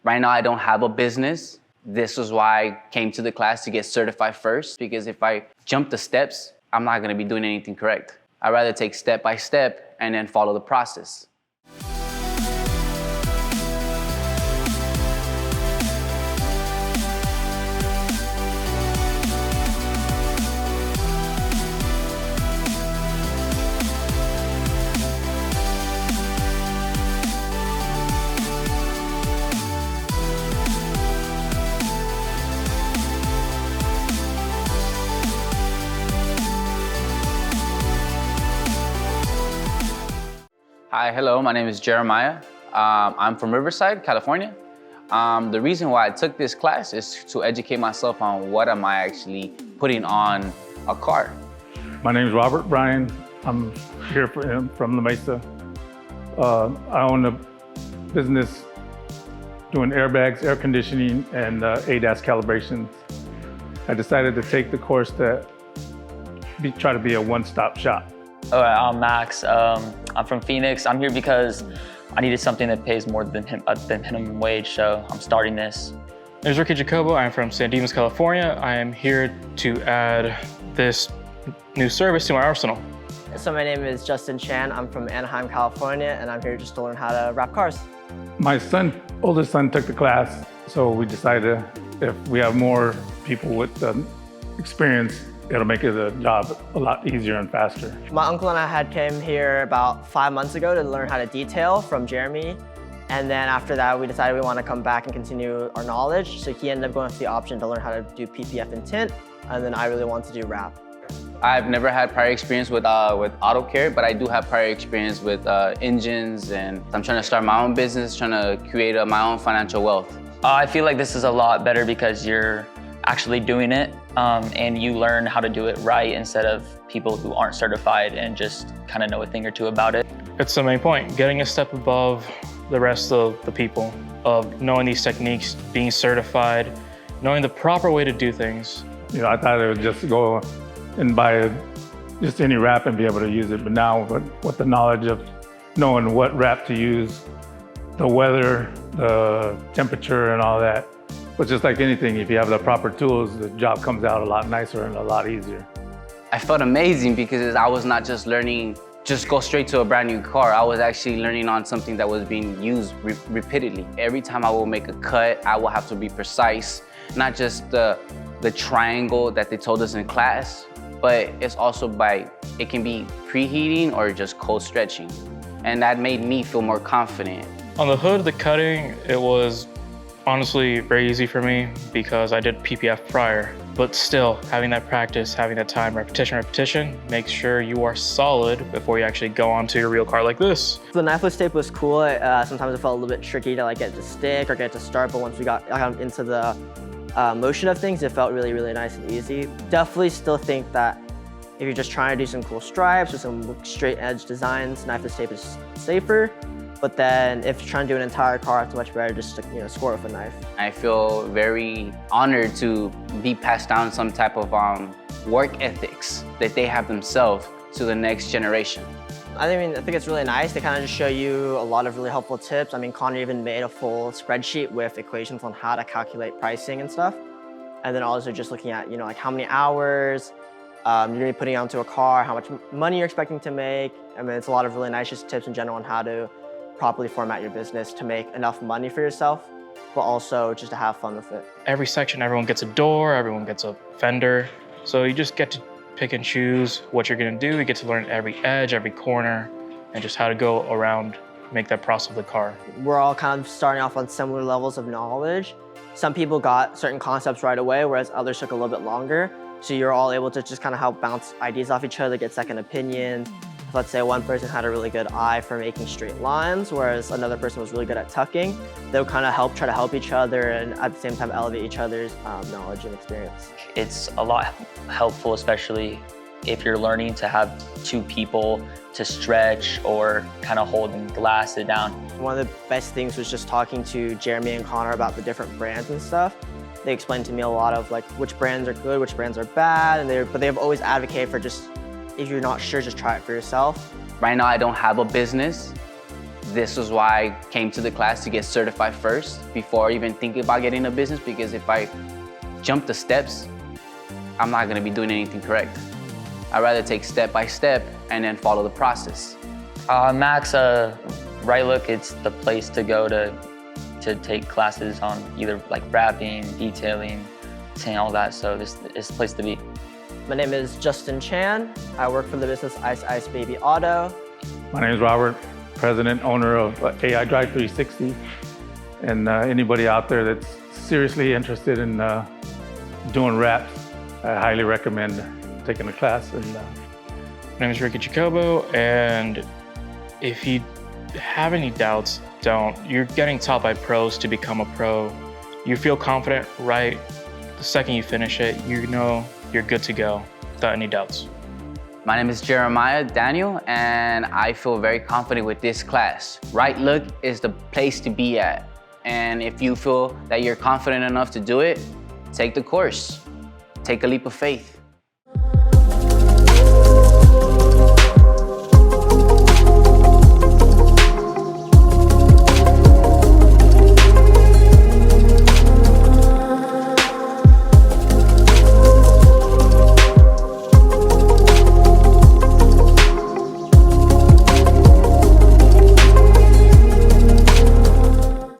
Right now, I don't have a business. This is why I came to the class to get certified first, because if I jump the steps, I'm not gonna be doing anything correct. I'd rather take step by step and then follow the process. Hi, hello, my name is Jeremiah. I'm from Riverside, California. The reason why I took this class is to educate myself on what am I actually putting on a car. My name is Robert Bryan. I'm here from La Mesa. I own a business doing airbags, air conditioning, and ADAS calibrations. I decided to take the course to try to be a one-stop shop. All right, I'm Max. I'm from Phoenix. I'm here because I needed something that pays more than minimum wage, so I'm starting this. My name is Ricky Jacobo. I'm from San Dimas, California. I am here to add this new service to my arsenal. So my name is Justin Chan. I'm from Anaheim, California, and I'm here just to learn how to wrap cars. My oldest son took the class, so we decided if we have more people with experience, it'll make the job a lot easier and faster. My uncle and I came here about 5 months ago to learn how to detail from Jeremy. And then after that, we decided we want to come back and continue our knowledge. So he ended up going with the option to learn how to do PPF and tint. And then I really want to do wrap. I've never had prior experience with auto care, but I do have prior experience with engines, and I'm trying to start my own business, trying to create my own financial wealth. I feel like this is a lot better because you're actually doing it and you learn how to do it right instead of people who aren't certified and just kind of know a thing or two about it. It's the main point, getting a step above the rest of the people, of knowing these techniques, being certified, knowing the proper way to do things. You know, I thought it would just go and buy just any wrap and be able to use it, but now with the knowledge of knowing what wrap to use, the weather, the temperature and all that, but just like anything, if you have the proper tools, the job comes out a lot nicer and a lot easier. I felt amazing because I was not just learning, just go straight to a brand new car. I was actually learning on something that was being used repeatedly. Every time I will make a cut, I will have to be precise, not just the triangle that they told us in class, but it's also it can be preheating or just cold stretching. And that made me feel more confident. On the hood, the cutting, it was honestly very easy for me because I did PPF prior, but still having that practice, having that time, repetition, make sure you are solid before you actually go onto your real car like this. The knifeless tape was cool. Sometimes it felt a little bit tricky to get it to stick or get it to start, but once we got into the motion of things, it felt really, really nice and easy. Definitely still think that if you're just trying to do some cool stripes or some straight edge designs, knifeless tape is safer. But then if you're trying to do an entire car, it's much better just to score with a knife. I feel very honored to be passed down some type of work ethics that they have themselves to the next generation. I think it's really nice. They kind of just show you a lot of really helpful tips. I mean, Connor even made a full spreadsheet with equations on how to calculate pricing and stuff. And then also just looking at, like how many hours you're gonna be putting onto a car, how much money you're expecting to make. I mean, it's a lot of really nice just tips in general on how to properly format your business to make enough money for yourself, but also just to have fun with it. Every section, everyone gets a door, everyone gets a fender. So you just get to pick and choose what you're gonna do. You get to learn every edge, every corner, and just how to go around, make that process of the car. We're all kind of starting off on similar levels of knowledge. Some people got certain concepts right away, whereas others took a little bit longer. So you're all able to just kind of help bounce ideas off each other, get second opinions. Let's say one person had a really good eye for making straight lines, whereas another person was really good at tucking. They'll kind of try to help each other and at the same time elevate each other's knowledge and experience. It's a lot helpful, especially if you're learning to have two people to stretch or kind of hold and glass it down. One of the best things was just talking to Jeremy and Connor about the different brands and stuff. They explained to me a lot of which brands are good, which brands are bad, but they've always advocated for just, if you're not sure, just try it for yourself. Right now, I don't have a business. This is why I came to the class to get certified first before even thinking about getting a business, because if I jump the steps, I'm not gonna be doing anything correct. I'd rather take step by step and then follow the process. Max, Right Look, it's the place to go to take classes on either like wrapping, detailing, saying all that. So this is the place to be. My name is Justin Chan. I work for the business Ice Ice Baby Auto. My name is Robert, president, owner of AI Drive 360. And anybody out there that's seriously interested in doing wraps, I highly recommend taking a class. And My name is Ricky Jacobo, and if you have any doubts, don't. You're getting taught by pros to become a pro. You feel confident right the second you finish it, you know you're good to go without any doubts. My name is Jeremiah Daniel, and I feel very confident with this class. Right Look is the place to be at. And if you feel that you're confident enough to do it, take the course. Take a leap of faith.